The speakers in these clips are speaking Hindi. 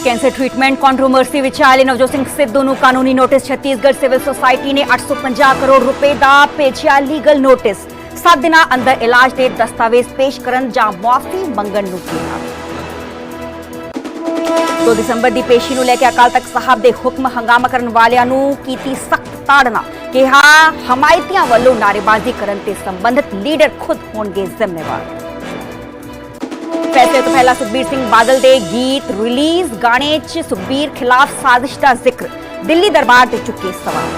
कैंसर ट्रीटमेंट कंट्रोवर्सी विचाले नवजोत सिंह सिद्धू ਨੂੰ ਕਾਨੂੰਨੀ ਨੋਟਿਸ। ਛੱਤੀਸਗੜ੍ਹ ਸਿਵਲ ਸੁਸਾਇਟੀ ਨੇ 850 ਕਰੋੜ ਰੁਪਏ ਦਾ ਭੇਜਿਆ ਲੀਗਲ ਨੋਟਿਸ। 7 ਦਿਨਾਂ ਅੰਦਰ ਇਲਾਜ ਦੇ ਦਸਤਾਵੇਜ਼ ਪੇਸ਼ ਕਰਨ ਜਾਂ ਮੁਆਫੀ ਮੰਗਣ ਨੂੰ ਕਿਹਾ। 2 ਦਸੰਬਰ ਦੀ ਪੇਸ਼ੀ ਨੂੰ ਲੈ ਕੇ ਅਕਾਲ ਤਖਤ ਸਾਹਿਬ ਦੇ ਹੁਕਮ ਹੰਗਾਮਾ ਕਰਨ ਵਾਲਿਆਂ ਨੂੰ ਕੀਤੀ ਸਖਤ ਤਾੜਨਾ। ਕਿਹਾ ਹਮਾਇਤੀਆਂ ਵੱਲੋਂ ਨਾਅਰੇਬਾਜ਼ੀ ਕਰਨ ਤੇ ਸੰਬੰਧਿਤ ਲੀਡਰ ਖੁਦ ਹੋਣਗੇ ਜ਼ਿੰਮੇਵਾਰ। फैसले तो पहला सुखबीर सिंह बादल दे गीत रिलीज गाने च सुखबीर खिलाफ साजिश का जिक्र। दिल्ली दरबार ते चुके सवाल।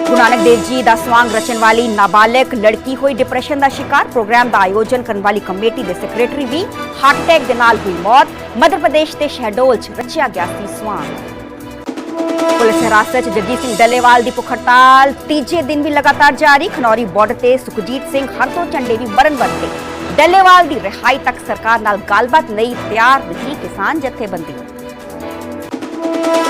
गुरु नानक देव जी दा स्वांग रचन वाली नाबालिग लड़की हुई डिप्रेशन का शिकार। प्रोग्राम का आयोजन करने वाली कमेटी के सैकटरी भी हार्ट अटैक के नाल हुई मौत। मध्य प्रदेश के शहडोल च रचिया गया सी स्वांग। पुलिस हिरासत च जगजीत सिंह डल्लेवाल की भुख हड़ताल तीजे दिन भी लगातार जारी। खनौरी बॉर्डर से सुखजीत सिंह हर तो झंडे भी बरन बनते। डल्लेवाल की रिहाई तक सरकार नाल गलबात लई तैयार नहीं किसान जथेबंदी।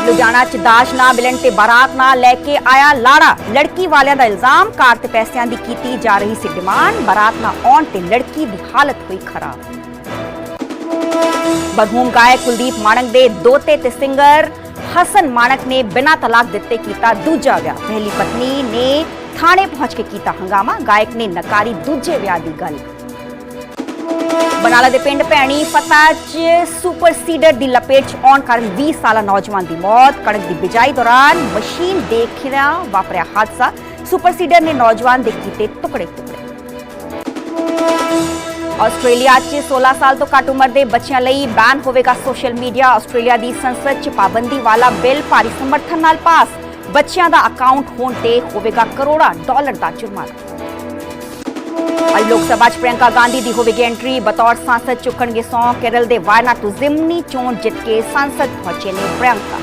लुधियाना च दाज ना मिलन ते बारात ना लेके आया लाड़ा। लड़की वालियां दा इल्जाम कार ते पैसियां दी कीती जा रही सी डिमांड। बारात ना आउण ते लड़की दी हालत हुई खराब। बरहूम गायक कुलदीप माणक दे दोते ते सिंगर हसन माणक ने बिना तलाक दिते कीता दूजा विआह। पहली पत्नी ने थाने पहुंच के कीता हंगामा। गायक ने नकारी दूजे विआह दी गल। बनाला दे पिंड भैणी फतह च सुपर सीडर की लपेट च आउण कारण 20 साला नौजवान की मौत। कणक की बिजाई दौरान मशीन देखिया वापरिया हादसा। सुपर सीडर ने नौजवान दे कीते टुकड़े टुकड़े। आस्ट्रेलिया च 16 साल तो घट उम्र के बच्चों लई बैन होवेगा सोशल मीडिया। आस्ट्रेलिया की संसद च पाबंदी वाला बिल भारी समर्थन नाल पास। बच्चों का अकाउंट होने ते होवेगा करोड़ां डॉलर का जुर्माना। आज लोकसभा च प्रियंका गांधी की होगी एंट्री। बतौर सांसद चुकणगे सौं। केरल के वायनाड तो जिमनी चोण जित के सांसद पहुंचे ने प्रियंका।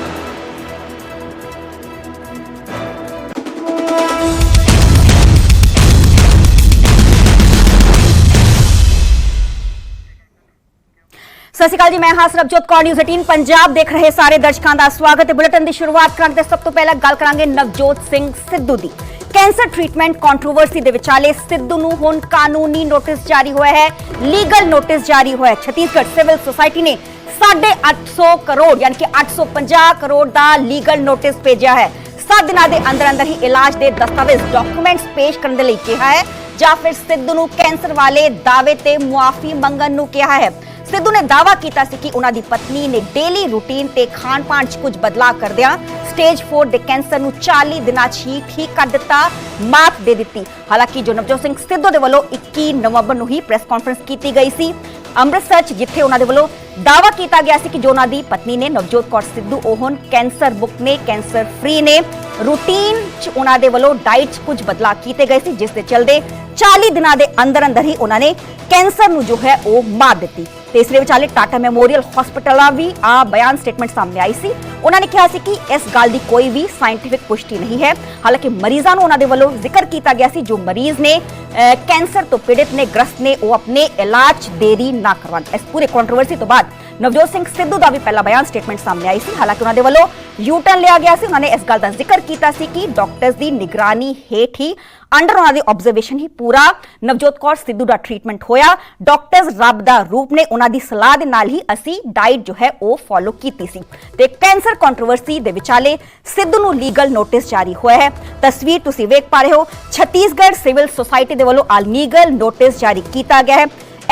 सत श्री अकाल जी, मैं हां सरबजोत कौर। न्यूज़ 18 पंजाब देख रहे सारे दर्शकों का स्वागत है। बुलेटिन की शुरुआत करांगे। सब तो पहला गल करांगे नवजोत सिंह सिद्धू की। कैंसर ट्रीटमेंट कंट्रोवर्सी के विचाले सिद्धू नूं हुण कानूनी नोटिस जारी हुआ है। लीगल नोटिस जारी हुआ है। छत्तीसगढ़ सिविल सोसाइटी ने 850 करोड़ यानी कि 850 करोड़ का लीगल नोटिस भेजा है। 7 दिनों के अंदर अंदर ही इलाज के दस्तावेज डॉक्यूमेंट्स पेश करने के लिए कहा है या फिर सिद्धू नूं कैंसर वाले दावे ते मुआफी मंगण नूं कहा है। सिद्धू ने दावा किया कि उन्होंने पत्नी ने डेली रूटीन ते खान पान च कुछ बदलाव कर दिया। स्टेज 4 के कैंसर नूं 40 दिनों ही ठीक कर दिता, मात दे दी। हालांकि जो नवजोत सिंह सिद्धू दे वल्लों 21 नवंबर नूं ही प्रेस कॉन्फ्रेंस की गई सी अमृतसर च, जिथे उन्होंने वल्लों दावा किया गया कि जो उन्होंने पत्नी ने नवजोत कौर सिद्धू ओह कैंसर मुक्त ने, कैंसर फ्री ने। रूटीन च उन्होंने वल्लों डाइट च कुछ बदलाव किए गए थे, जिसके चलते 40 दिनों के अंदर अंदर ही उन्होंने कैंसर नूं जो है वो मात दी। तीसरे विचाले टाटा मैमोरियल हॉस्पिटल भी बयान स्टेटमेंट सामने आई सी। उन्होंने कहा कि इस गल की कोई भी साइंटिफिक पुष्टि नहीं है। हालांकि मरीजों को उन्होंने वालों जिक्र किया गया सी जो मरीज ने कैंसर तो पीड़ित ने, ग्रस्त ने, वो अपने इलाज देरी ना करवान। इस पूरे कंट्रोवर्सी तो बाद नवजोत सिंह सिद्धू का भी पहला बयान स्टेटमेंट सामने आई सी। हालांकि उन्होंने वालों यू टर्न लिया गया सी। उन्होंने इस गल का जिक्र किया कि डॉक्टर्स की निगरानी हेठ ही अंडर उन्होंने ऑब्जर्वेशन ही पूरा नवजोत कौर सिद्धू का ट्रीटमेंट होया। डॉक्टर्स रब का रूप ने उन्होंने सलाह दे नाल ही असी डाइट जो है वो फॉलो की सी। ते कैंसर कंट्रोवर्सी दे विचाले सिद्धू नूं लीगल नोटिस जारी हुआ है। तस्वीर तुसीं वेख पा रहे हो। छत्तीसगढ़ सिविल सोसाइटी दे वल्लों लीगल नोटिस जारी किया गया है।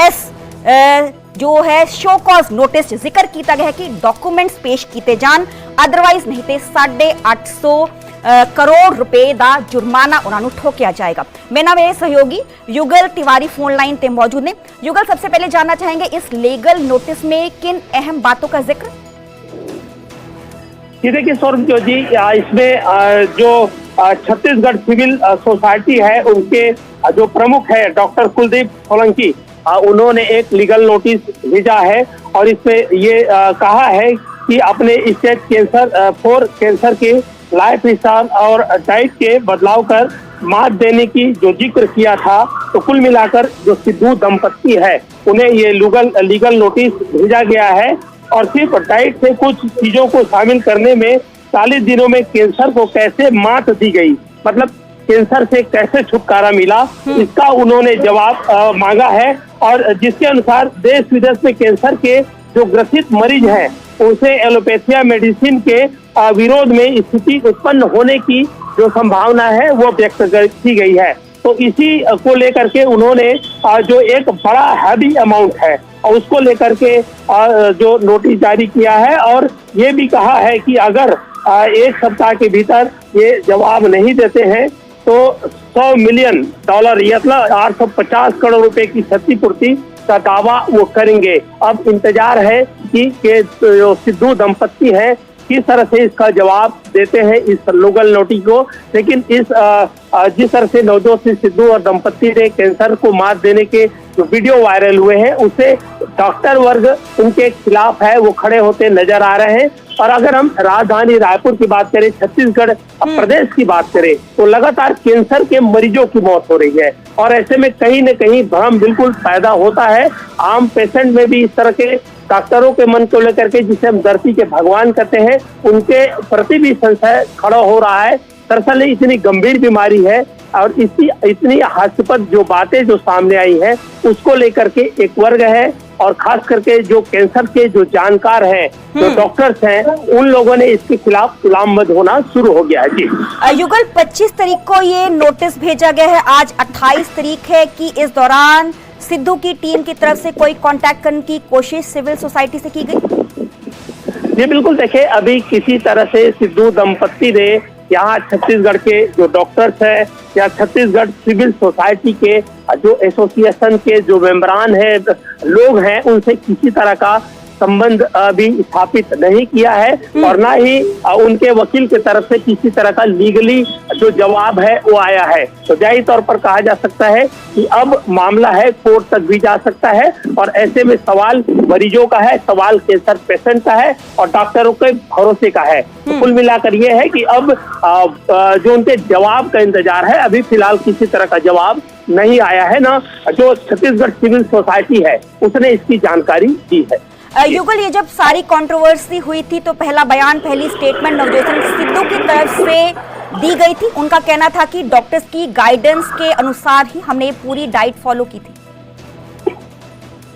इस जो है शो कॉज नोटिस जिक्र किया गया है कि डॉक्यूमेंट्स पेश किए जान, अदरवाइज नहीं तो 850 करोड़ रुपए का जुर्माना उन्होंने ठोकिया जाएगा। मेरा नाम है सहयोगी युगल तिवारी फोन लाइन पे मौजूद ने। युगल, सबसे पहले जानना चाहेंगे इस लीगल नोटिस में किन अहम बातों का जिक्र? देखिए सौरभजोत जी, इसमें जो छत्तीसगढ़ सिविल सोसाइटी है उनके जो प्रमुख है डॉक्टर कुलदीप सोलंकी, उन्होंने एक लीगल नोटिस भेजा है और इसमें ये कहा है कि अपने स्टेज कैंसर 4 कैंसर के लाइफ स्टाइल और डाइट के बदलाव कर मात देने की जो जिक्र किया था, तो कुल मिलाकर जो सिद्धू दंपत्ति है उन्हें ये लीगल नोटिस भेजा गया है। और सिर्फ डाइट से कुछ चीजों को शामिल करने में 40 दिनों में कैंसर को कैसे मात दी गई, मतलब कैंसर से कैसे छुटकारा मिला, इसका उन्होंने जवाब मांगा है। और जिसके अनुसार देश विदेश में कैंसर के जो ग्रसित मरीज है उसे एलोपैथिया मेडिसिन के विरोध में स्थिति उत्पन्न होने की जो संभावना है वो व्यक्त की गई है। तो इसी को लेकर के उन्होंने जो एक बड़ा हैवी अमाउंट है और उसको लेकर के जो नोटिस जारी किया है और ये भी कहा है कि अगर एक सप्ताह के भीतर ये जवाब नहीं देते हैं तो $100 मिलियन मतलब 850 करोड़ रुपए की क्षतिपूर्ति का दावा वो करेंगे। अब इंतजार है कि जो सिद्धू दंपत्ति है किस तरह से इसका जवाब देते हैं इस लीगल नोटिस को। लेकिन इस जिस तरह से नवजोत सिंह सिद्धू और दंपत्ति ने कैंसर को मात देने के जो वीडियो वायरल हुए हैं उससे डॉक्टर वर्ग उनके खिलाफ है वो खड़े होते नजर आ रहे हैं। और अगर हम राजधानी रायपुर की बात करें, छत्तीसगढ़ प्रदेश की बात करें तो लगातार कैंसर के मरीजों की मौत हो रही है और ऐसे में कहीं न कहीं भ्रम बिल्कुल पैदा होता है। आम पेशेंट में भी इस तरह के डॉक्टरों के मन को लेकर के जिसे हम धरती के भगवान कहते हैं उनके प्रति भी संशय खड़ा हो रहा है। दरअसल इतनी गंभीर बीमारी है और इतनी हास्यास्पद जो बातें जो सामने आई है उसको लेकर के एक वर्ग है और खास करके जो कैंसर के जो जानकार हैं, जो डॉक्टर्स हैं, उन लोगों ने इसके खिलाफ लामबंद होना शुरू हो गया है। जी युगल, 25 तारीख को ये नोटिस भेजा गया है, आज 28 तारीख है कि इस दौरान सिद्धू की टीम की तरफ से कोई कांटेक्ट करने की कोशिश सिविल सोसाइटी से की गई? जी बिल्कुल, देखिए अभी किसी तरह से सिद्धू दंपत्ति ने यहाँ छत्तीसगढ़ के जो डॉक्टर्स हैं या छत्तीसगढ़ सिविल सोसाइटी के जो एसोसिएशन के जो मेंबरान हैं, लोग हैं, उनसे किसी तरह का संबंध भी स्थापित नहीं किया है और ना ही उनके वकील की तरफ से किसी तरह का लीगली जो जवाब है वो आया है। तो जाहिर तौर पर कहा जा सकता है कि अब मामला है कोर्ट तक भी जा सकता है और ऐसे में सवाल मरीजों का है, सवाल कैंसर पेशेंट का है और डॉक्टरों के भरोसे का है। तो कुल मिलाकर ये है कि अब जो उनके जवाब का इंतजार है, अभी फिलहाल किसी तरह का जवाब नहीं आया है। ना जो छत्तीसगढ़ सिविल सोसाइटी है उसने इसकी जानकारी दी है। युगल, ये जब सारी कंट्रोवर्सी हुई थी तो पहला बयान, पहली स्टेटमेंट नवजोत सिंह सिद्धू की तरफ से दी गई थी। उनका कहना था कि डॉक्टर्स की गाइडेंस के अनुसार ही हमने पूरी डाइट फॉलो की थी।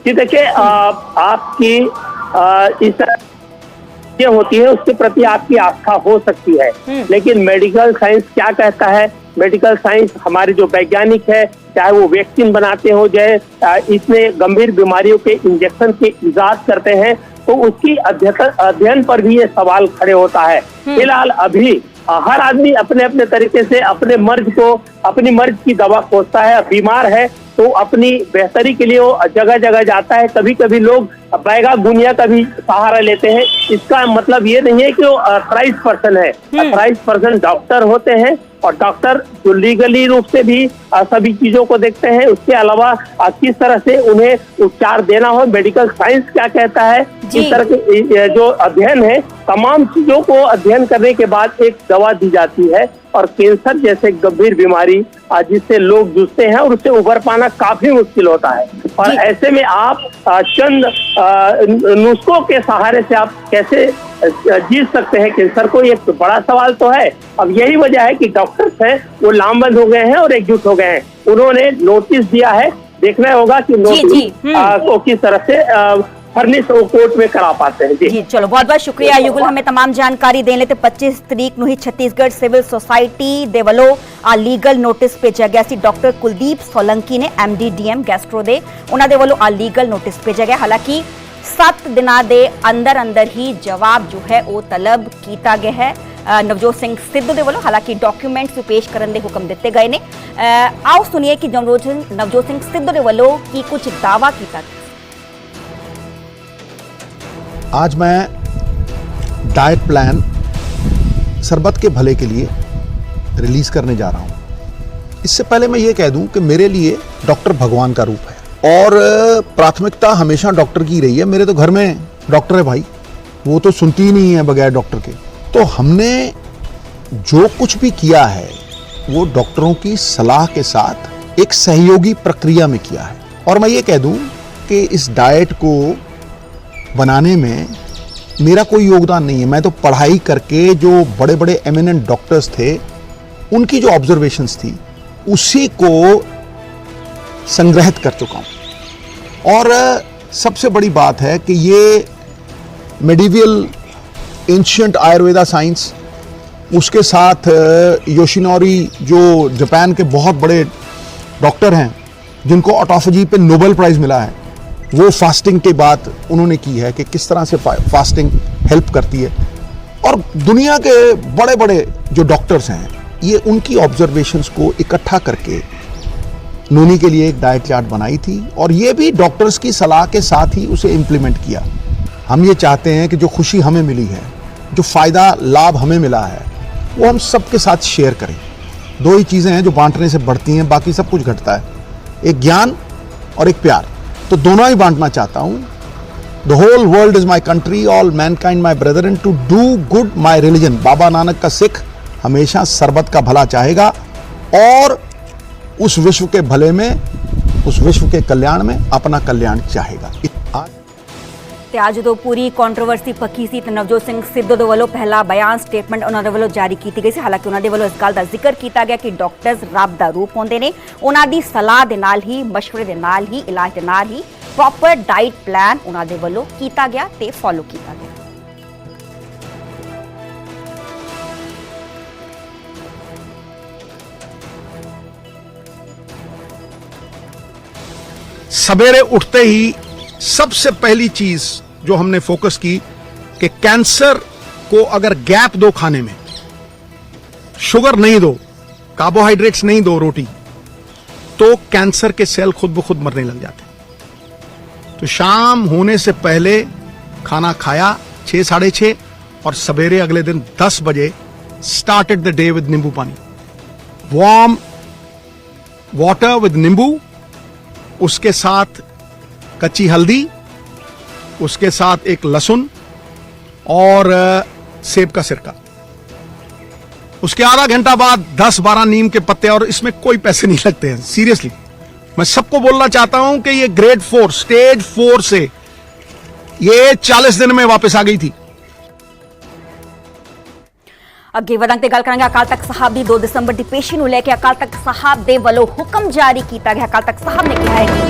कि देखिए आपकी इस तरह ये होती है उसके प्रति आपकी आस्था हो सकती है, लेकिन मेडिकल साइंस क्या कहता है, मेडिकल साइंस हमारे जो वैज्ञानिक है, चाहे वो वैक्सीन बनाते हो, चाहे इतने गंभीर बीमारियों के इंजेक्शन के इजाद करते हैं, तो उसकी अध्ययन पर भी ये सवाल खड़े होता है। फिलहाल अभी हर आदमी अपने अपने तरीके से अपने मर्ज को, अपनी मर्ज की दवा खोजता है। बीमार है तो अपनी बेहतरी के लिए वो जगह जगह जाता है। कभी कभी लोग बैगा गुनिया का भी सहारा लेते हैं। इसका मतलब ये नहीं है कि वो अथराइज पर्सन है। अथराइज पर्सन डॉक्टर होते हैं और डॉक्टर जो लीगली रूप से भी सभी चीजों को देखते हैं। उसके अलावा किस तरह से उन्हें उपचार देना हो, मेडिकल साइंस क्या कहता है, इस तरह के जो अध्ययन है, तमाम चीजों को अध्ययन करने के बाद एक दवा दी जाती है। और कैंसर जैसे गंभीर बीमारी जिससे लोग जूझते हैं और उससे उभर पाना काफी मुश्किल होता है। और ऐसे में आप चंद नुस्खों के सहारे से आप कैसे जीत सकते हैं कैंसर को, ये एक बड़ा सवाल तो है। अब यही वजह है कि डॉक्टर्स हैं वो लामबंद हो गए हैं और एकजुट हो गए हैं। उन्होंने नोटिस दिया है, देखना होगा कि नोटिस को किस तरह से फर्निश कोर्ट में करा पाते हैं। जी चलो, बहुत बहुत शुक्रिया युगल, हमें तमाम जानकारी देने। 25 तरीक ਨੂੰ ਹੀ छत्तीसगढ़ सिविल सोसाइटी ਦੇ ਵੱਲੋਂ ਆ ਲੀਗਲ ਨੋਟਿਸ ਭੇਜਿਆ ਗਿਆ ਸੀ। ਡਾਕਟਰ ਕੁਲਦੀਪ ਸੋਲੰਕੀ ਨੇ MD-DM ਗੈਸਟਰੋ ਦੇ, ਉਹਨਾਂ ਦੇ ਵੱਲੋਂ ਆ ਲੀਗਲ ਨੋਟਿਸ ਭੇਜਿਆ ਗਿਆ। ਹਾਲਾਂਕਿ 7 ਦਿਨਾਂ ਦੇ ਅੰਦਰ ਅੰਦਰ ਹੀ ਜਵਾਬ ਜੋ ਹੈ ਉਹ ਤਲਬ ਕੀਤਾ ਗਿਆ ਹੈ ਨਵਜੋਤ ਸਿੰਘ ਸਿੱਧੂ ਦੇ ਵੱਲੋਂ। ਹਾਲਾਂਕਿ ਡਾਕੂਮੈਂਟਸ ਵੀ ਪੇਸ਼ ਕਰਨ ਦੇ ਹੁਕਮ ਦਿੱਤੇ ਗਏ ਨੇ। ਆਓ ਸੁਣੀਏ ਕਿ ਨਵਜੋਤ ਸਿੰਘ ਸਿੱਧੂ ਦੇ ਵੱਲੋਂ ਕੀ ਕੁਝ ਦਾਅਵਾ ਕੀਤਾ ਗਿਆ। आज मैं डाइट प्लान सरबत के भले के लिए रिलीज करने जा रहा हूं। इससे पहले मैं ये कह दूं कि मेरे लिए डॉक्टर भगवान का रूप है और प्राथमिकता हमेशा डॉक्टर की रही है। मेरे तो घर में डॉक्टर है भाई, वो तो सुनती ही नहीं है बगैर डॉक्टर के। तो हमने जो कुछ भी किया है वो डॉक्टरों की सलाह के साथ एक सहयोगी प्रक्रिया में किया है। और मैं ये कह दूं कि इस डाइट को बनाने में मेरा कोई योगदान नहीं है। मैं तो पढ़ाई करके जो बड़े बड़े एमिनेंट डॉक्टर्स थे उनकी जो ऑब्जर्वेशंस थी उसी को संग्रहित कर चुका हूं। और सबसे बड़ी बात है कि ये मेडिवल एंशियंट आयुर्वेदा साइंस, उसके साथ योशिनोरी जो जापान के बहुत बड़े डॉक्टर हैं जिनको ऑटोफेजी पे नोबेल प्राइज मिला है, वो फास्टिंग के बाद उन्होंने की है कि किस तरह से फास्टिंग हेल्प करती है। और दुनिया के बड़े बड़े जो डॉक्टर्स हैं, ये उनकी ऑब्जर्वेशंस को इकट्ठा करके नोनी के लिए एक डाइट चार्ट बनाई थी और ये भी डॉक्टर्स की सलाह के साथ ही उसे इम्प्लीमेंट किया। हम ये चाहते हैं कि जो खुशी हमें मिली है, जो फ़ायदा लाभ हमें मिला है, वो हम सबके साथ शेयर करें। दो ही चीज़ें हैं जो बांटने से बढ़ती हैं, बाकी सब कुछ घटता है, एक ज्ञान और एक प्यार। तो दोनों ही बांटना चाहता हूँ। The whole world is my country, all mankind my brethren, to do good my religion. Baba Nanak का सिख हमेशा सरबत का भला चाहेगा और उस विश्व के भले में, उस विश्व के कल्याण में अपना कल्याण चाहेगा। ਤੇ ਅੱਜ ਜਦੋਂ ਪੂਰੀ ਕੰਟਰੋਵਰਸੀ ਪੱਕੀ ਸੀ ਤੇ ਨਵਜੋਤ ਸਿੰਘ ਸਿੱਧੂ ਦੇ ਵੱਲੋਂ ਪਹਿਲਾ ਬਿਆਨ ਸਟੇਟਮੈਂਟ ਉਹਨਾਂ ਦੇ ਵੱਲੋਂ ਜਾਰੀ ਕੀਤੀ ਗਈ ਸੀ। ਹਾਲਾਂਕਿ ਉਹਨਾਂ ਦੇ ਵੱਲੋਂ ਇਸ ਗੱਲ ਦਾ ਜ਼ਿਕਰ ਕੀਤਾ ਗਿਆ ਕਿ ਡਾਕਟਰਸ ਰੱਬ ਦਾ ਰੂਪ ਹੁੰਦੇ ਨੇ, ਉਹਨਾਂ ਦੀ ਸਲਾਹ ਦੇ ਨਾਲ ਹੀ, ਮਸ਼ਵਰੇ ਦੇ ਨਾਲ ਹੀ, ਇਲਾਜ ਦੇ ਨਾਲ ਹੀ ਪ੍ਰੋਪਰ ਡਾਈਟ ਪਲਾਨ ਉਹਨਾਂ ਦੇ ਵੱਲੋਂ ਕੀਤਾ ਗਿਆ ਤੇ ਫੋਲੋ ਕੀਤਾ ਗਿਆ। सवेरे उठते ही सबसे पहली चीज जो हमने फोकस की कि कैंसर को अगर गैप दो खाने में, शुगर नहीं दो, कार्बोहाइड्रेट्स नहीं दो रोटी, तो कैंसर के सेल खुद ब खुद मरने लग जाते। तो शाम होने से पहले खाना खाया 6 साढ़े 6 और सवेरे अगले दिन 10 बजे स्टार्टेड द डे विद नींबू पानी, वार्म वाटर विद नींबू, उसके साथ कच्ची हल्दी, उसके साथ एक लहसुन और सेब का सिरका। उसके आधा घंटा बाद 10-12 नीम के पत्ते, और इसमें कोई पैसे नहीं लगते हैं। सीरियसली मैं सबको बोलना चाहता हूं कि ये ग्रेड 4 स्टेज 4 से ये 40 दिन में वापस आ गई थी। ਅੱਗੇ ਵਧਾਂਗੇ ਤੇ ਗੱਲ ਕਰਾਂਗੇ ਅਕਾਲ ਤਖਤ ਸਾਹਿਬ ਦੀ 2 ਦਸੰਬਰ ਦੀ ਪੇਸ਼ੀ ਨੂੰ ਲੈ ਕੇ। ਅਕਾਲ ਤਖਤ ਸਾਹਿਬ ਦੇ ਵੱਲੋਂ ਹੁਕਮ ਜਾਰੀ ਕੀਤਾ ਗਿਆ। ਅਕਾਲ ਤਖਤ ਸਾਹਿਬ ਨੇ ਕਿਹਾ ਹੈ ਕਿ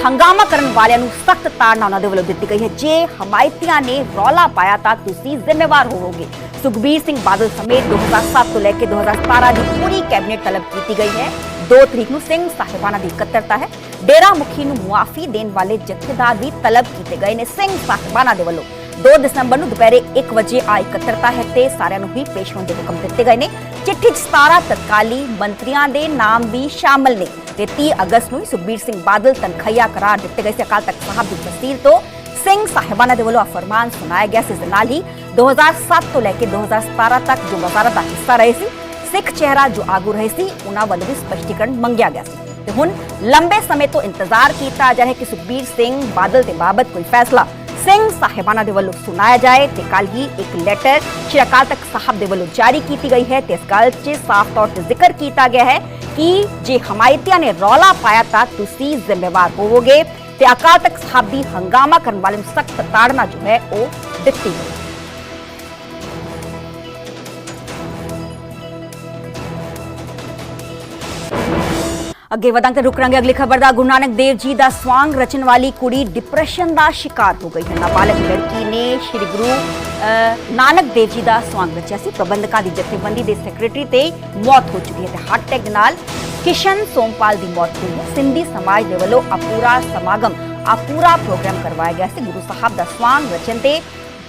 ਹੰਗਾਮਾ ਕਰਨ ਵਾਲਿਆਂ ਨੂੰ ਸਖਤ ਤਾੜਨਾ ਉਹਨਾਂ ਦੇ ਵੱਲੋਂ ਦਿੱਤੀ ਗਈ ਹੈ। ਜੇ ਹਮਾਇਤੀਆਂ ਨੇ ਰੌਲਾ ਪਾਇਆ ਤਾਂ ਤੁਸੀਂ ਜ਼ਿੰਮੇਵਾਰ ਹੋਵੋਗੇ। ਸੁਖਬੀਰ ਸਿੰਘ ਬਾਦਲ ਸਮੇਤ 2007 ਤੋਂ ਲੈ ਕੇ 2017 ਦੀ ਪੂਰੀ ਕੈਬਨਿਟ ਤਲਬ ਕੀਤੀ ਗਈ ਹੈ। 2 ਤਰੀਕ ਨੂੰ ਸਿੰਘ ਸਾਹਿਬਾਨਾਂ ਦੀ ਇਕੱਤਰਤਾ ਹੈ। ਡੇਰਾ ਮੁਖੀ ਨੂੰ ਮੁਆਫੀ ਦੇਣ ਵਾਲੇ ਜਥੇਦਾਰ ਵੀ ਤਲਬ ਕੀਤੇ ਗਏ ਨੇ ਸਿੰਘ ਸਾਹਿਬਾਨਾਂ ਦੇ ਵੱਲੋਂ। 2 ਦਸੰਬਰ ਨੂੰ ਦੁਪਹਿਰੇ 1 ਵਜੇ ਆ ਇਕੱਤਰਤਾ ਹੈ ਤੇ ਸਾਰਿਆਂ ਨੂੰ ਹੀ ਪੇਸ਼ ਹੋਣ ਦੇ ਹੁਕਮ ਦਿੱਤੇ ਗਏ ਨੇ। ਚਿੱਠੀ 'ਚ 17 ਤਤਕਾਲੀ ਮੰਤਰੀਆਂ ਦੇ ਨਾਮ ਵੀ ਸ਼ਾਮਲ ਨੇ ਤੇ 30 ਅਗਸਤ ਨੂੰ ਸੁਖਬੀਰ ਸਿੰਘ ਬਾਦਲ ਤਨਖਈਆ ਕਰਾਰ ਦਿੱਤੇ ਗਏ ਸੀ। ਅਕਾਲ ਤਖਤ ਸਾਹਿਬ ਦੀ ਤਸਦੀਰ ਤੋਂ ਸਿੰਘ ਸਾਹਿਬਾਨਾਂ ਦੇ ਵੱਲੋਂ ਫਰਮਾਨ ਸੁਣਾਇਆ ਗਿਆ ਸੀ। ਇਸ ਨਾਲ ਹੀ 2007 ਤੋਂ ਲੈ ਕੇ 2017 ਤੱਕ ਜੋ ਵਜ਼ਾਰਤ ਦਾ ਹਿੱਸਾ ਰਹੇ ਸੀ, ਸਿੱਖ ਚਿਹਰਾ ਜੋ ਆਗੂ ਰਹੇ ਸੀ, ਉਹਨਾਂ ਵੱਲੋਂ ਵੀ ਸਪਸ਼ਟੀਕਰਨ ਮੰਗਿਆ ਗਿਆ ਸੀ ਤੇ ਹੁਣ ਲੰਬੇ ਸਮੇਂ ਤੋਂ ਇੰਤਜ਼ਾਰ ਕੀਤਾ ਜਾ ਰਿਹਾ ਕਿ ਸੁਖਬੀਰ ਸਿੰਘ ਬਾਦਲ ਦੇ ਬਾਬਤ ਕੋਈ ਫੈਸਲਾ ਸਿੰਘ ਸਾਹਿਬਾਨਾਂ ਦੇ ਵੱਲੋਂ ਸੁਣਾਇਆ ਜਾਏ ਤੇ ਕੱਲ ਹੀ ਇੱਕ ਲੈਟਰ ਸ਼੍ਰੀ ਅਕਾਲ ਤਖਤ ਸਾਹਿਬ ਦੇ ਵੱਲੋਂ ਜਾਰੀ ਕੀਤੀ ਗਈ ਹੈ ਤੇ ਇਸ ਗੱਲ 'ਚ ਸਾਫ਼ ਤੌਰ ਤੇ ਜ਼ਿਕਰ ਕੀਤਾ ਗਿਆ ਹੈ ਕਿ ਜੇ ਹਮਾਇਤੀਆਂ ਨੇ ਰੌਲਾ ਪਾਇਆ ਤਾਂ ਤੁਸੀਂ ਜ਼ਿੰਮੇਵਾਰ ਹੋਵੋਗੇ ਤੇ ਅਕਾਲ ਤਖਤ ਸਾਹਿਬ ਦੀ ਹੰਗਾਮਾ ਕਰਨ ਵਾਲੇ ਨੂੰ ਸਖਤ ਤਾੜਨਾ ਜੋ ਹੈ ਉਹ ਦਿੱਤੀ ਗਈ। ਅੱਗੇ ਵਧਾਂਗੇ ਰੁਕ ਰਾਂਗੇ ਅਗਲੀ ਖਬਰ ਦਾ। ਗੁਰੂ ਨਾਨਕ ਦੇਵ ਜੀ ਦਾ ਸਵਾਂਗ ਰਚਣ ਵਾਲੀ ਕੁੜੀ ਡਿਪਰੈਸ਼ਨ ਦਾ ਸ਼ਿਕਾਰ ਹੋ ਗਈ ਹੈ। ਨਾਬਾਲਗ ਲੜਕੀ ਨੇ ਸ਼੍ਰੀ ਗੁਰੂ ਨਾਨਕ ਦੇਵ ਜੀ ਦਾ ਸਵਾਂਗ ਰਚਿਆ ਸੀ। ਪ੍ਰਬੰਧਕਾਂ ਦੀ ਜਥੇਬੰਦੀ ਦੇ ਸੈਕਟਰੀ ਤੇ ਮੌਤ ਹੋ ਚੁੱਕੀ ਹੈ ਤੇ ਹਾਰਟ ਅਟੈਕ ਨਾਲ ਕਿਸ਼ਨ ਸੋਮਪਾਲ ਦੀ ਮੌਤ ਹੋਈ ਹੈ। ਸਿੰਧੀ ਸਮਾਜ ਦੇ ਵੱਲੋਂ ਅਪੂਰਾ ਸਮਾਗਮ, ਅਪੂਰਾ ਪ੍ਰੋਗਰਾਮ ਕਰਵਾਇਆ ਗਿਆ ਸੀ। ਗੁਰੂ ਸਾਹਿਬ ਦਾ ਸਵਾਂਗ ਰਚਨ ਤੇ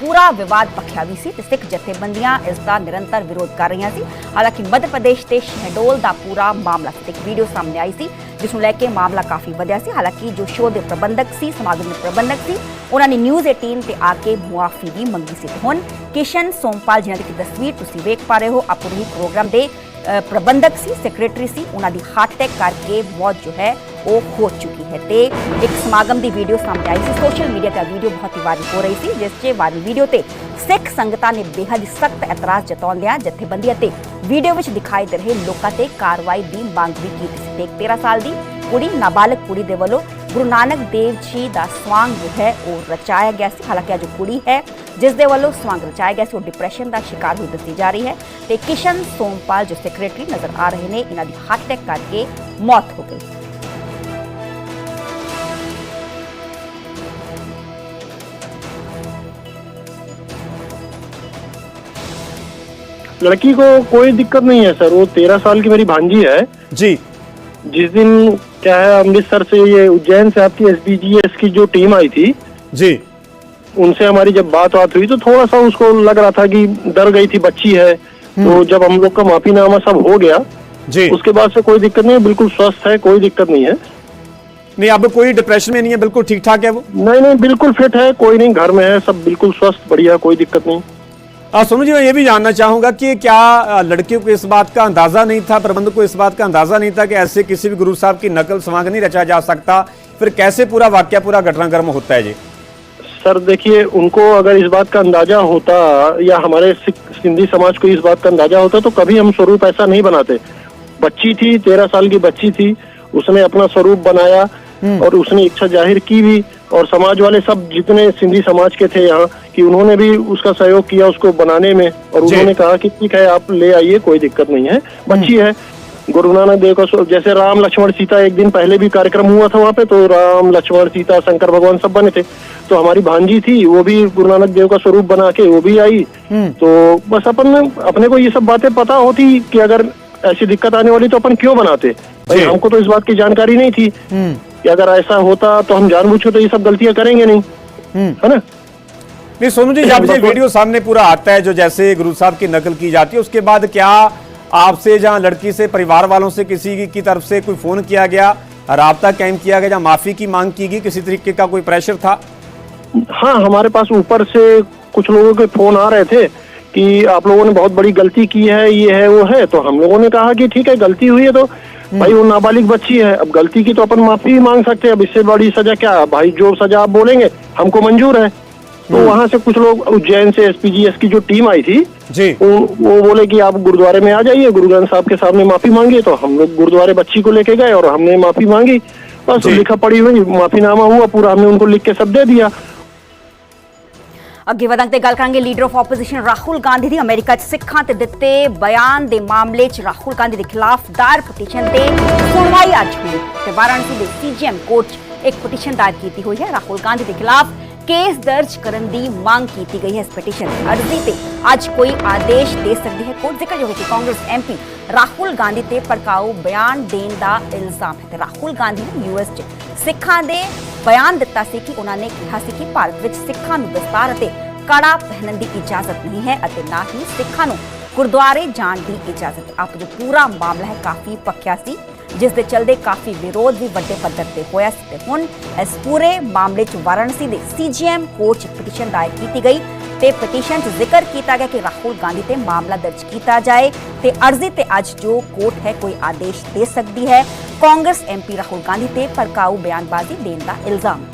ਪੂਰਾ ਵਿਵਾਦ ਭਖਿਆ ਵੀ ਸੀ ਤੇ ਸਿੱਖ ਜਥੇਬੰਦੀਆਂ ਇਸ ਦਾ ਨਿਰੰਤਰ ਵਿਰੋਧ ਕਰ ਰਹੀਆਂ ਸੀ। ਹਾਲਾਂਕਿ ਮੱਧ ਪ੍ਰਦੇਸ਼ ਤੇ ਸ਼ਹਡੋਲ ਦਾ ਪੂਰਾ ਮਾਮਲਾ ਸੀ। ਇੱਕ ਵੀਡੀਓ ਸਾਹਮਣੇ ਆਈ ਸੀ ਜਿਸ ਨੂੰ ਲੈ ਕੇ ਮਾਮਲਾ ਕਾਫੀ ਵਧਿਆ ਸੀ। ਹਾਲਾਂਕਿ ਜੋ ਸ਼ੋਅ ਦੇ ਪ੍ਰਬੰਧਕ ਸੀ, ਸਮਾਗਮ ਦੇ ਪ੍ਰਬੰਧਕ ਸੀ, ਉਹਨਾਂ ਨੇ ਨਿਊਜ਼ 18 ਤੇ ਆ ਕੇ ਮੁਆਫੀ ਵੀ ਮੰਗੀ ਸੀ। ਤੇ ਹੁਣ ਕਿਸ਼ਨ ਸੋਮਪਾਲ ਜਿਨ੍ਹਾਂ ਦੀ ਤਸਵੀਰ ਤੁਸੀਂ ਵੇਖ ਪਾ ਰਹੇ ਹੋ, ਆਪੂਰੀ ਪ੍ਰੋਗਰਾਮ ਦੇ ਪ੍ਰਬੰਧਕ ਸੀ, ਸੈਕਟਰੀ ਸੀ, ਉਹਨਾਂ ਦੀ ਹਾਰਟ ਅਟੈਕ ਕਰਕੇ ਮੌਤ ਜੋ ਹੈ ਉਹ ਹੋ ਚੁੱਕੀ ਹੈ ਤੇ ਇੱਕ ਸਮਾਗਮ ਦੀ ਵੀਡੀਓ ਸਾਹਮਣੇ ਆਈ ਸੀ। ਸੋਸ਼ਲ ਮੀਡੀਆ ਤੇ ਵੀਡੀਓ ਬਹੁਤ ਹੀ ਵਾਇਰਲ ਹੋ ਰਹੀ ਸੀ ਜਿਸ 'ਚ ਵਾਇਰਲ ਵੀਡੀਓ ਤੇ ਸਿੱਖ ਸੰਗਤਾਂ ਨੇ ਬੇਹੱਦ ਸਖਤ ਇਤਰਾਜ਼ ਜਤਾਉਂਦਿਆਂ ਜਥੇਬੰਦੀਆਂ ਤੇ ਵੀਡੀਓ ਵਿੱਚ ਦਿਖਾਈ ਦੇ ਰਹੇ ਲੋਕਾਂ ਤੇ ਕਾਰਵਾਈ ਦੀ ਮੰਗ ਵੀ ਕੀਤੀ ਸੀ। 13 ਸਾਲ ਦੀ ਕੁੜੀ, ਨਾਬਾਲਗ ਕੁੜੀ ਦੇ ਵੱਲੋਂ ਗੁਰੂ ਨਾਨਕ ਦੇਵ ਜੀ ਦਾ ਸਵਾਂਗ ਜੋ ਹੈ ਉਹ ਰਚਾਇਆ ਗਿਆ ਸੀ। ਹਾਲਾਂਕਿ ਅੱਜ ਕੁੜੀ ਹੈ ਜਿਸ ਦੇ ਵੱਲੋਂ ਸਵਾਂਗ ਰਚਾਇਆ ਗਿਆ ਸੀ ਉਹ ਡਿਪਰੈਸ਼ਨ ਦਾ ਸ਼ਿਕਾਰ ਹੋਈ ਦੱਸੀ ਜਾ ਰਹੀ ਹੈ ਤੇ ਕਿਸ਼ਨ ਸੋਮਪਾਲ ਜੋ ਸੈਕਟਰੀ ਨਜ਼ਰ ਆ ਰਹੇ ਨੇ, ਇਹਨਾਂ ਦੀ ਹਾਰਟ ਅਟੈਕ ਕਰਕੇ ਮੌਤ ਹੋ ਗਈ। लड़की को कोई दिक्कत नहीं है सर, वो 13 साल की मेरी भांजी है जी। जिस दिन क्या है अमृतसर से ये उज्जैन से आपकी SDGS की जो टीम आई थी जी। उनसे हमारी जब बात हुई तो थोड़ा सा उसको लग रहा था कि डर गई थी, बच्ची है। तो जब हम लोग का माफीनामा सब हो गया जी। उसके बाद से कोई दिक्कत नहीं है, बिल्कुल स्वस्थ है, कोई दिक्कत नहीं है। नहीं, अब कोई डिप्रेशन में नहीं है, बिल्कुल ठीक ठाक है वो? नहीं, बिल्कुल फिट है, कोई नहीं, घर में है, सब बिल्कुल स्वस्थ बढ़िया, कोई दिक्कत नहीं। सोनू जी, मैं ये भी जानना चाहूंगा कि क्या लड़कियों को इस बात का अंदाजा नहीं था, प्रबंधक को इस बात का अंदाजा नहीं था कि ऐसे किसी भी गुरु साहब की नकल समांग नहीं रचा जा सकता? फिर कैसे पूरा वाक्य, पूरा घटनाक्रम होता है जी? सर देखिए, उनको अगर इस बात का अंदाजा होता या हमारे सिंधी समाज को इस बात का अंदाजा होता तो कभी हम स्वरूप ऐसा नहीं बनाते। बच्ची थी, 13 साल की बच्ची थी, उसने अपना स्वरूप बनाया और उसने इच्छा जाहिर की भी, और समाज वाले सब जितने सिंधी समाज के थे यहाँ कि उन्होंने भी उसका सहयोग किया उसको बनाने में, और उन्होंने कहा कि ठीक है आप ले आइए, कोई दिक्कत नहीं है, बच्ची है। गुरु नानक देव का जैसे राम लक्ष्मण सीता एक दिन पहले भी कार्यक्रम हुआ था वहाँ पे, तो राम लक्ष्मण सीता शंकर भगवान सब बने थे, तो हमारी भांजी थी वो भी गुरु नानक देव का स्वरूप बना के वो भी आई। तो बस अपने को ये सब बातें पता होती कि अगर ऐसी दिक्कत आने वाली तो अपन क्यों बनाते भाई, हमको तो इस बात की जानकारी नहीं थी कि अगर ऐसा होता तो हम जानबूझ के तो ये सब गलतियां करेंगे नहीं, है ना। नहीं सोनू जी, जब ये वीडियो सामने पूरा आता है जो जैसे गुरु साहब की नकल की जाती है, उसके बाद क्या आपसे, जहाँ लड़की से, परिवार वालों से किसी की तरफ से कोई फोन किया गया, राब्ता कायम किया गया, या माफी की मांग की गई, किसी तरीके का कोई प्रेशर था? हाँ, हमारे पास ऊपर से कुछ लोगों के फोन आ रहे थे कि आप लोगों ने बहुत बड़ी गलती की है, ये है वो है। तो हम लोगों ने कहा कि ठीक है, गलती हुई है तो भाई वो नाबालिग बच्ची है, अब गलती की तो अपन माफी ही मांग सकते हैं, अब इससे बड़ी सजा क्या भाई, जो सजा आप बोलेंगे हमको मंजूर है। तो वहां से कुछ लोग उज्जैन से SPGS की जो टीम आई थी जी, वो बोले कि आप गुरुद्वारे में आ जाइए, गुरु ग्रंथ साहब के सामने माफी मांगिए। तो हम लोग गुरुद्वारे बच्ची को लेके गए और हमने माफी मांगी, बस लिखा पड़ी हुई माफीनामा हुआ पूरा, हमने उनको लिख के सब दे दिया। ਅੱਗੇ ਵਧਾਂਗੇ ਗੱਲ ਕਰਾਂਗੇ leader of opposition Rahul Gandhi the America 'ਚ ਸਿੱਖਾਂ ਤੇ ਦਿੱਤੇ ਬਿਆਨ ਦੇ ਮਾਮਲੇ 'ਚ ਰਾਹੁਲ ਗਾਂਧੀ ਦੇ ਖਿਲਾਫ ਦਾਇਰ ਪਟੀਸ਼ਨ ਤੇ ਸੁਣਵਾਈ ਅੱਜ ਹੋਈ ਤੇ ਵਾਰਾਣਸੀ ਦੇ CJM ਕੋਰਟ 'ਚ ਇੱਕ ਪਟੀਸ਼ਨ ਦਾਇਰ ਕੀਤੀ ਹੋਈ ਹੈ। ਰਾਹੁਲ ਗਾਂਧੀ ਦੇ ਖਿਲਾਫ केस दर्ज करने की मांग की गई है। इस पिटीशन अर्जी से आज कोई आदेश दे सकती है कोर्ट। जिक्र जो है कि कांग्रेस MP राहुल गांधी ते भड़काऊ बयान देने का इल्जाम है। राहुल गांधी ने US च सिखां दे बयान दिता सी कि उन्होंने कहा सी कि भारत विच सिखां नूं दस्तार अते कड़ा पहनने की इजाजत नहीं है अते ना ही सिखां नूं गुरुद्वारे जाण की इजाजत। आप जो पूरा मामला है काफ़ी पक्या सी, जिस दे चलते काफ़ी विरोध भी वड्डे पद्धर ते होया सी ते हुण इस पूरे मामले च वाराणसी दे CJM कोर्ट च पटीशन दायर की गई ते पटीशन च जिक्र किया गया कि राहुल गांधी ते मामला दर्ज किया जाए ते अर्जी ते अज जो कोर्ट है कोई आदेश दे सकती है। कांग्रेस MP राहुल गांधी ते भड़काऊ बयानबाजी देने का इल्जाम।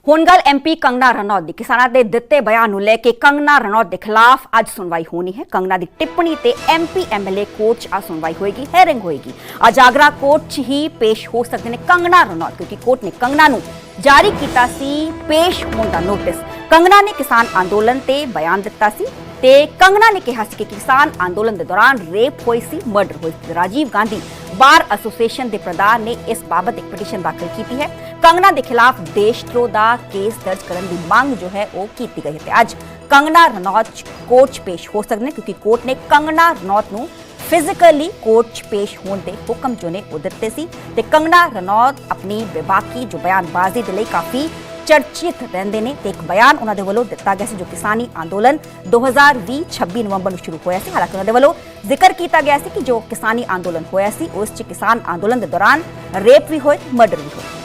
ਹੁਣ ਗੱਲ MP ਕੰਗਨਾ ਰਣੌਤ ਦੀ। ਕਿਸਾਨਾਂ ਦੇ ਦਿੱਤੇ ਬਿਆਨ ਨੂੰ ਲੈ ਕੇ ਕੰਗਨਾ ਰਣੌਤ ਦੇ ਖਿਲਾਫ ਅੱਜ ਸੁਣਵਾਈ ਹੋਣੀ ਹੈ। ਕੰਗਨਾ ਦੀ ਟਿੱਪਣੀ ਤੇ MP MLA ਕੋਰਟ 'ਚ ਅੱਜ ਸੁਣਵਾਈ ਹੋਏਗੀ, ਹੈਰਿੰਗ ਹੋਏਗੀ। ਅੱਜ ਆਗਰਾ ਕੋਰਟ 'ਚ ਹੀ ਪੇਸ਼ ਹੋ ਸਕਦੇ ਨੇ ਕੰਗਨਾ ਰਣੌਤ, ਕਿਉਂਕਿ ਕੋਰਟ ਨੇ ਕੰਗਨਾ ਨੂੰ ਜਾਰੀ ਕੀਤਾ ਸੀ ਪੇਸ਼ ਹੋਣ ਦਾ ਨੋਟਿਸ। ਕੰਗਨਾ ਨੇ ਕਿਸਾਨ ਅੰਦੋਲਨ ਤੇ ਬਿਆਨ ਦਿੱਤਾ ਸੀ ਤੇ ਕੰਗਨਾ ਨੇ ਕਿਹਾ ਸੀ ਕਿ ਕਿਸਾਨ ਅੰਦੋਲਨ ਦੇ ਦੌਰਾਨ ਰੇਪ ਹੋਈ ਸੀ, ਮਰਡਰ ਹੋਈ ਸੀ। ਰਾਜੀਵ ਗਾਂਧੀ बार एसोसिएशन के प्रधान ने इस बाबत एक पटीशन दाखिल की है। कंगना के खिलाफ देशद्रोह का केस दर्ज करने की मांग जो है वो की गई है। अज कंगना रनौत कोर्ट पेश हो सकते हैं, क्योंकि कोर्ट ने कंगना रनौत को फिजिकली कोर्ट पेश होने के हुक्म जो ने वो दिते सी ते कंगना रनौत अपनी बेबाकी जो बयानबाजी के लिए काफ़ी चर्चित रहते हैं। एक बयान उन्होंने वालों दिता गया जो किसानी आंदोलन 2020 26 नवंबर में शुरू होया सी। हालांकि उन्होंने वालों जिक्र किया गया कि जो किसानी आंदोलन होया सी उस किसान आंदोलन के दौरान रेप भी होए, मर्डर भी होए।